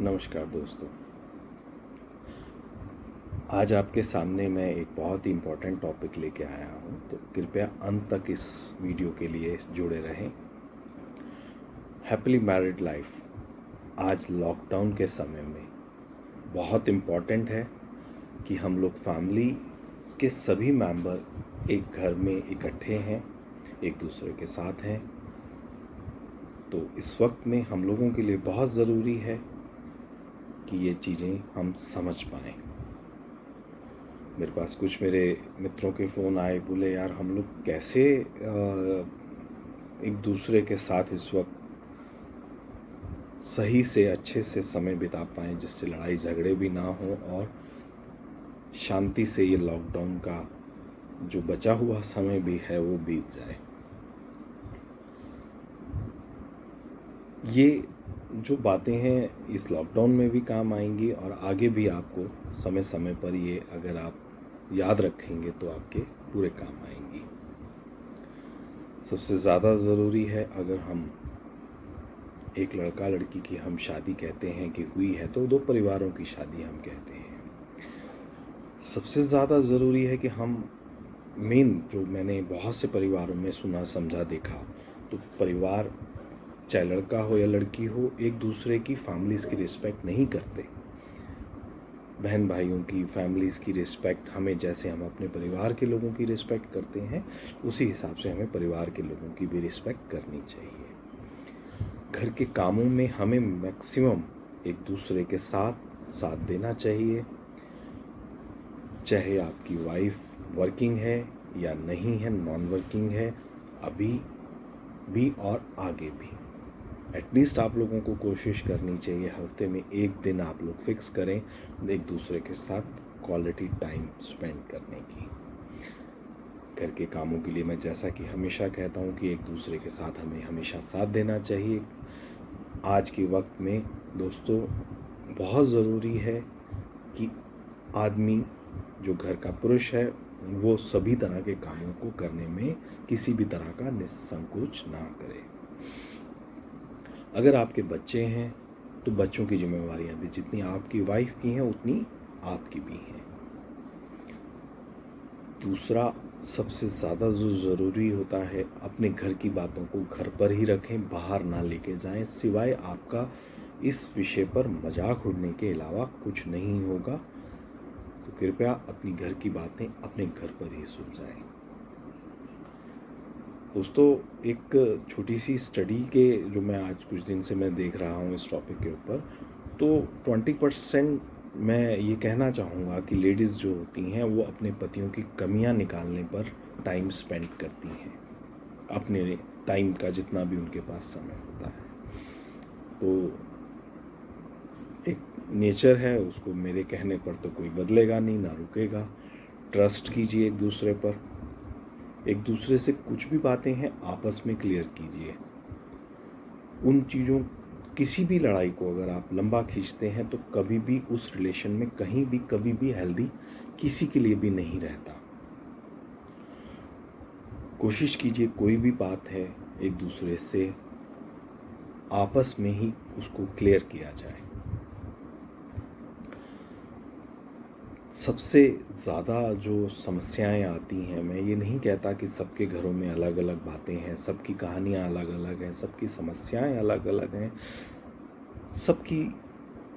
नमस्कार दोस्तों। आज आपके सामने मैं एक बहुत ही इम्पोर्टेंट टॉपिक लेके आया हूँ, तो कृपया अंत तक इस वीडियो के लिए जुड़े रहें। हैप्पीली मैरिड लाइफ आज लॉकडाउन के समय में बहुत इम्पोर्टेंट है कि हम लोग फैमिली के सभी मेंबर एक घर में इकट्ठे हैं, एक दूसरे के साथ हैं। तो इस वक्त में हम लोगों के लिए बहुत ज़रूरी है कि ये चीज़ें हम समझ पाएँ। मेरे पास कुछ मेरे मित्रों के फ़ोन आए, बोले यार हम लोग कैसे एक दूसरे के साथ इस वक्त सही से अच्छे से समय बिता पाएँ, जिससे लड़ाई झगड़े भी ना हो और शांति से ये लॉकडाउन का जो बचा हुआ समय भी है वो बीत जाए। ये जो बातें हैं इस लॉकडाउन में भी काम आएंगी और आगे भी आपको समय समय पर ये अगर आप याद रखेंगे तो आपके पूरे काम आएंगी। सबसे ज़्यादा ज़रूरी है, अगर हम एक लड़का लड़की की हम शादी कहते हैं कि हुई है, तो दो परिवारों की शादी हम कहते हैं। सबसे ज़्यादा ज़रूरी है कि हम जो मैंने बहुत से परिवारों में सुना समझा देखा, तो परिवार चाहे लड़का हो या लड़की हो, एक दूसरे की फैमिलीज़ की रिस्पेक्ट नहीं करते। बहन भाइयों की फैमिलीज़ की रिस्पेक्ट हमें, जैसे हम अपने परिवार के लोगों की रिस्पेक्ट करते हैं, उसी हिसाब से हमें परिवार के लोगों की भी रिस्पेक्ट करनी चाहिए। घर के कामों में हमें मैक्सिमम एक दूसरे के साथ देना चाहिए। चाहे आपकी वाइफ वर्किंग है या नहीं है, नॉन वर्किंग है, अभी भी और आगे भी, एटलीस्ट आप लोगों को कोशिश करनी चाहिए हफ्ते में एक दिन आप लोग फिक्स करें एक दूसरे के साथ क्वालिटी टाइम स्पेंड करने की। घर के कामों के लिए मैं जैसा कि हमेशा कहता हूं कि एक दूसरे के साथ हमें हमेशा साथ देना चाहिए। आज के वक्त में दोस्तों बहुत ज़रूरी है कि आदमी जो घर का पुरुष है वो सभी तरह के कामों को करने में किसी भी तरह का निसंकोच ना करे। अगर आपके बच्चे हैं तो बच्चों की जिम्मेवारियां भी जितनी आपकी वाइफ की हैं उतनी आपकी भी हैं। दूसरा सबसे ज़्यादा जो ज़रूरी होता है, अपने घर की बातों को घर पर ही रखें, बाहर ना लेके जाएं। सिवाय आपका इस विषय पर मजाक उड़ने के अलावा कुछ नहीं होगा, तो कृपया अपनी घर की बातें अपने घर पर ही सुलझाएं। दोस्तों एक छोटी सी स्टडी के जो मैं आज कुछ दिन से मैं देख रहा हूँ इस टॉपिक के ऊपर, तो 20% मैं ये कहना चाहूँगा कि लेडीज़ जो होती हैं वो अपने पतियों की कमियाँ निकालने पर टाइम स्पेंड करती हैं, अपने टाइम का जितना भी उनके पास समय होता है। तो एक नेचर है, उसको मेरे कहने पर तो कोई बदलेगा नहीं, ना रुकेगा। ट्रस्ट कीजिए एक दूसरे पर, एक दूसरे से कुछ भी बातें हैं आपस में क्लियर कीजिए। उन चीज़ों, किसी भी लड़ाई को अगर आप लंबा खींचते हैं तो कभी भी उस रिलेशन में कहीं भी कभी भी हेल्दी किसी के लिए भी नहीं रहता। कोशिश कीजिए कोई भी बात है एक दूसरे से आपस में ही उसको क्लियर किया जाए। सबसे ज़्यादा जो समस्याएं आती हैं, मैं ये नहीं कहता कि सबके घरों में अलग अलग बातें हैं, सबकी कहानियाँ अलग अलग हैं, सबकी समस्याएं अलग अलग हैं, सबकी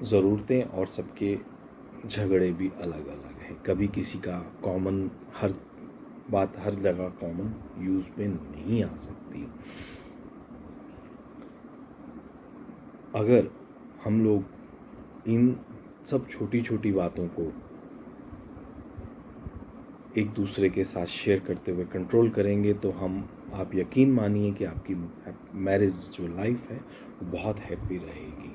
ज़रूरतें और सबके झगड़े भी अलग अलग हैं। कभी किसी का कॉमन हर बात हर जगह कॉमन यूज़ में नहीं आ सकती। अगर हम लोग इन सब छोटी छोटी बातों को एक दूसरे के साथ शेयर करते हुए कंट्रोल करेंगे तो आप यकीन मानिए कि आपकी मैरिज जो लाइफ है वो बहुत हैप्पी रहेगी।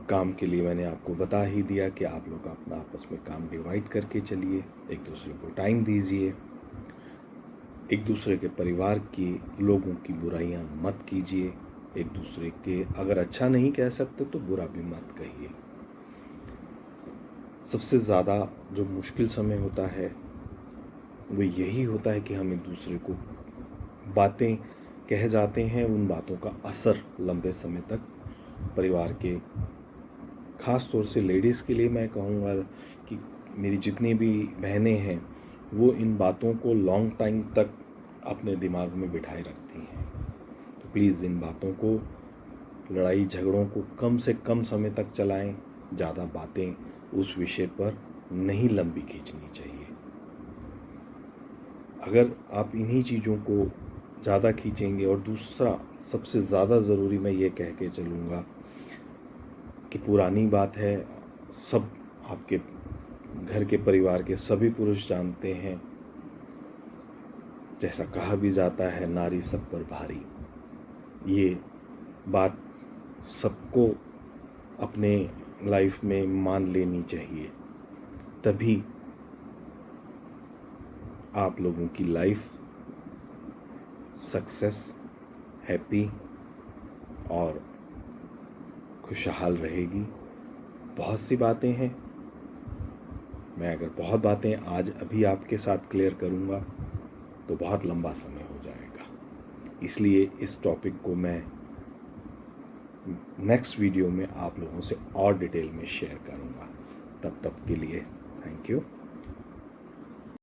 काम के लिए मैंने आपको बता ही दिया कि आप लोग अपना आपस में काम डिवाइड करके चलिए, एक दूसरे को टाइम दीजिए, एक दूसरे के परिवार के लोगों की बुराइयां मत कीजिए, एक दूसरे के अगर अच्छा नहीं कह सकते तो बुरा भी मत कहिए। सबसे ज़्यादा जो मुश्किल समय होता है वो यही होता है कि हम एक दूसरे को बातें कह जाते हैं उन बातों का असर लंबे समय तक परिवार के, ख़ास तौर से लेडीज़ के लिए मैं कहूँगा कि मेरी जितनी भी बहनें हैं वो इन बातों को लॉन्ग टाइम तक अपने दिमाग में बिठाए रखती हैं। तो प्लीज़ इन बातों को, लड़ाई झगड़ों को कम से कम समय तक चलाएं। ज़्यादा बातें उस विषय पर नहीं लंबी खींचनी चाहिए। अगर आप इन्हीं चीज़ों को ज़्यादा खींचेंगे, और दूसरा सबसे ज़्यादा ज़रूरी मैं ये कह के चलूँगा कि पुरानी बात है, सब आपके घर के परिवार के सभी पुरुष जानते हैं, जैसा कहा भी जाता है, नारी सब पर भारी। ये बात सबको अपने लाइफ में मान लेनी चाहिए, तभी आप लोगों की लाइफ सक्सेस, हैप्पी और खुशहाल रहेगी। बहुत सी बातें हैं, मैं अगर बहुत बातें आज अभी आपके साथ क्लियर करूँगा तो बहुत लंबा समय हो जाएगा, इसलिए इस टॉपिक को मैं नेक्स्ट वीडियो में आप लोगों से और डिटेल में शेयर करूँगा। तब तक के लिए थैंक यू।